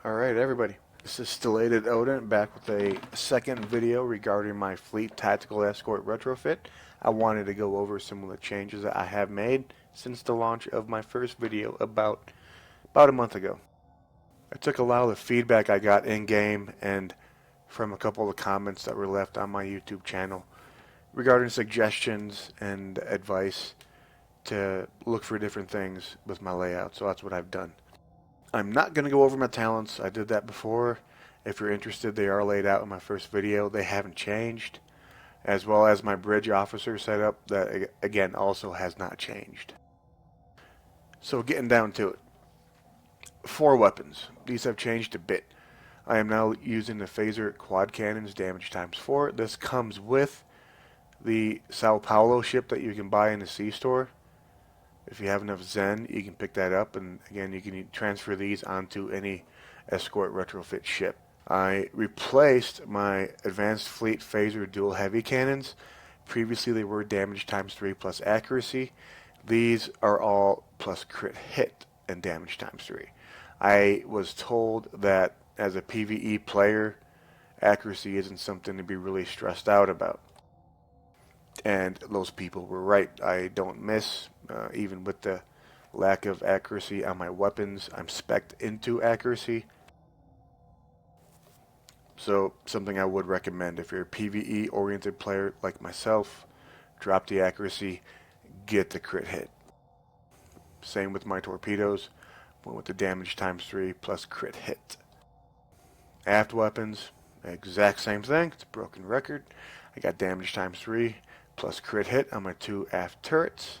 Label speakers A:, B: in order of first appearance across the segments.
A: Alright everybody, this is Stellated Odin back with a second video regarding my Fleet Tactical Escort Retrofit. I wanted to go over some of the changes that I have made since the launch of my first video about a month ago. I took a lot of the feedback I got in-game and from a couple of the comments that were left on my YouTube channel regarding suggestions and advice to look for different things with my layout, so that's what I've done. I'm not going to go over my talents. I did that before. If you're interested, they are laid out in my first video. They haven't changed. As well as my bridge officer setup that, again, also has not changed. So getting down to it. 4 weapons. These have changed a bit. I am now using the phaser quad cannons damage times 4. This comes with the Sao Paulo ship that you can buy in the C-store. If you have enough Zen, you can pick that up, and again, you can transfer these onto any Escort Retrofit ship. I replaced my Advanced Fleet Phaser Dual Heavy Cannons. Previously, they were damage times 3 plus accuracy. These are all plus crit hit and damage times 3. I was told that as a PvE player, accuracy isn't something to be really stressed out about. And those people were right. I don't miss, even with the lack of accuracy on my weapons. I'm spec'd into accuracy. So something I would recommend if you're a PvE oriented player like myself, drop the accuracy, get the crit hit. Same with my torpedoes, went with the damage times 3 plus crit hit. Aft weapons, exact same thing. It's a broken record. I got damage times 3 plus crit hit on my 2 aft turrets,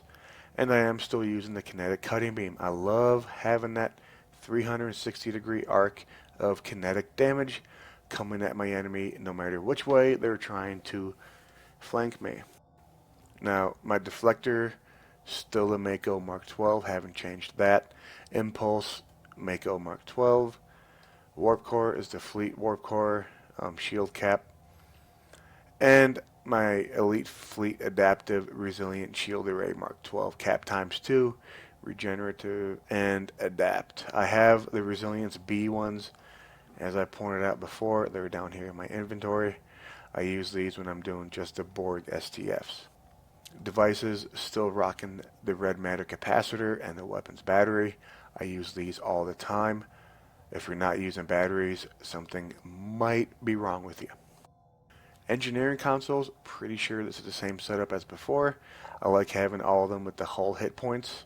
A: and I am still using the kinetic cutting beam. I love having that 360-degree arc of kinetic damage coming at my enemy no matter which way they're trying to flank me. Now, my deflector, still a Mako Mark 12, haven't changed that. Impulse, Mako Mark 12. Warp core is the Fleet Warp core, shield cap. And my Elite Fleet Adaptive Resilient Shield Array Mark 12 cap times 2, regenerative, and adapt. I have the Resilience B ones. As I pointed out before, they're down here in my inventory. I use these when I'm doing just the Borg STFs. Devices, still rocking the red matter capacitor and the weapons battery. I use these all the time. If you're not using batteries, something might be wrong with you. Engineering consoles, pretty sure this is the same setup as before. I like having all of them with the hull hit points.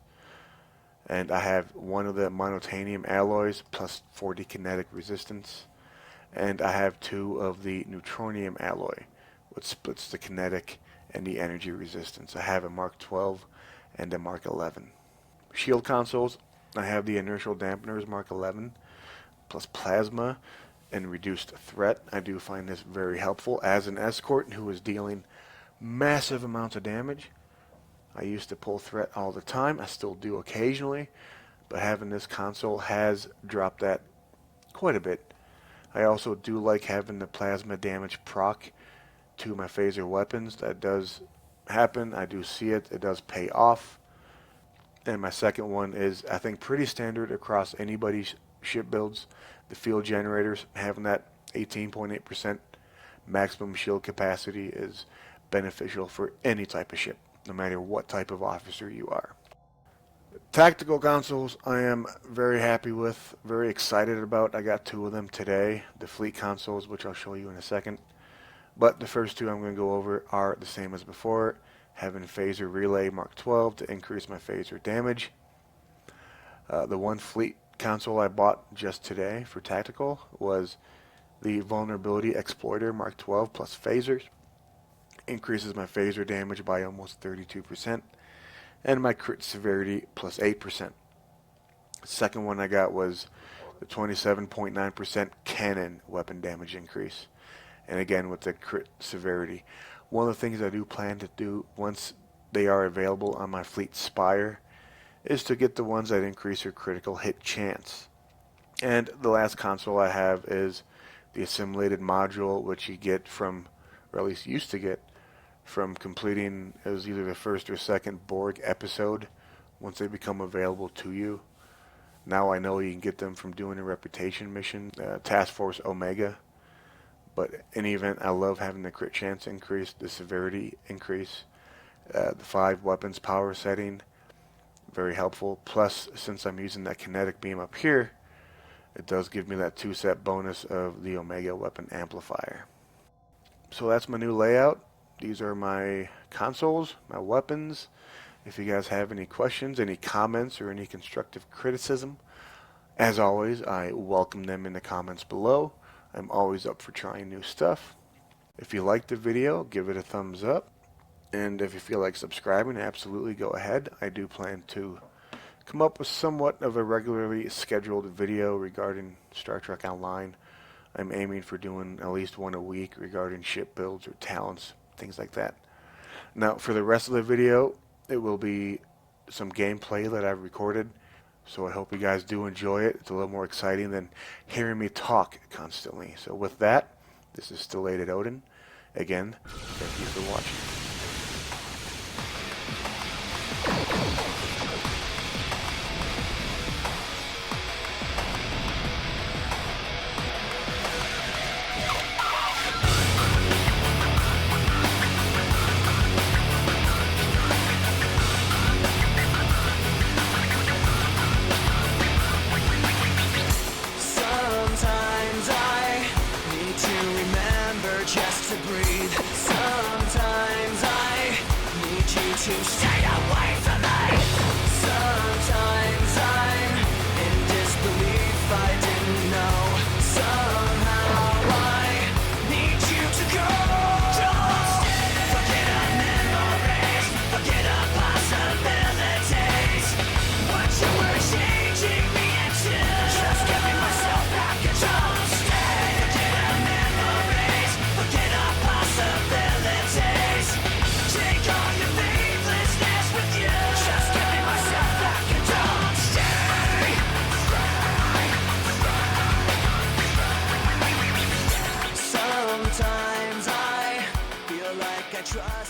A: And I have one of the monotanium alloys plus 40 kinetic resistance. And I have 2 of the neutronium alloy, which splits the kinetic and the energy resistance. I have a Mark 12 and a Mark 11. Shield consoles, I have the inertial dampeners Mark 11 plus plasma and reduced threat. I do find this very helpful as an escort who is dealing massive amounts of damage. I used to pull threat all the time. I still do occasionally, but having this console has dropped that quite a bit. I also do like having the plasma damage proc to my phaser weapons. That does happen. I do see it. It does pay off. And my second one is, I think, pretty standard across anybody's ship builds. The field generators, having that 18.8% maximum shield capacity is beneficial for any type of ship, no matter what type of officer you are. Tactical consoles I am very happy with, very excited about. I got 2 of them today, the fleet consoles, which I'll show you in a second. But the first 2 I'm going to go over are the same as before, having phaser relay Mark 12 to increase my phaser damage. The one fleet console I bought just today for tactical was the Vulnerability Exploiter Mark 12 plus phasers. Increases my phaser damage by almost 32%, and my crit severity plus 8%. The second one I got was the 27.9% cannon weapon damage increase, and again with the crit severity. One of the things I do plan to do once they are available on my Fleet Spire is to get the ones that increase your critical hit chance. And the last console I have is the assimilated module, which you get from, or at least used to get, from completing, it was either the first or second Borg episode once they become available to you. Now I know you can get them from doing a reputation mission, Task Force Omega. But in any event, I love having the crit chance increase, the severity increase, the 5 weapons power setting, very helpful. Plus, since I'm using that kinetic beam up here, it does give me that 2-set bonus of the Omega weapon amplifier. So that's my new layout. These are my consoles, my weapons. If you guys have any questions, any comments, or any constructive criticism, as always, I welcome them in the comments below. I'm always up for trying new stuff. If you liked the video, give it a thumbs up. And if you feel like subscribing, absolutely go ahead. I do plan to come up with somewhat of a regularly scheduled video regarding Star Trek Online. I'm aiming for doing at least one a week regarding ship builds or talents, things like that. Now, for the rest of the video, it will be some gameplay that I've recorded. So I hope you guys do enjoy it. It's a little more exciting than hearing me talk constantly. So with that, this is Stellated Odin. Again, thank you for watching.
B: Just to breathe. Sometimes I need you to stay away from me. Sometimes I'm in disbelief, I didn't know. Somehow I need you to go. Don't stay. Forget our memories, forget our possibilities. What you were changing me into. Just giving myself back and don't stay. Forget our memories, forget our possibilities. Take all your faithlessness with you. Just give me myself back and don't stay. Sometimes I feel like I try.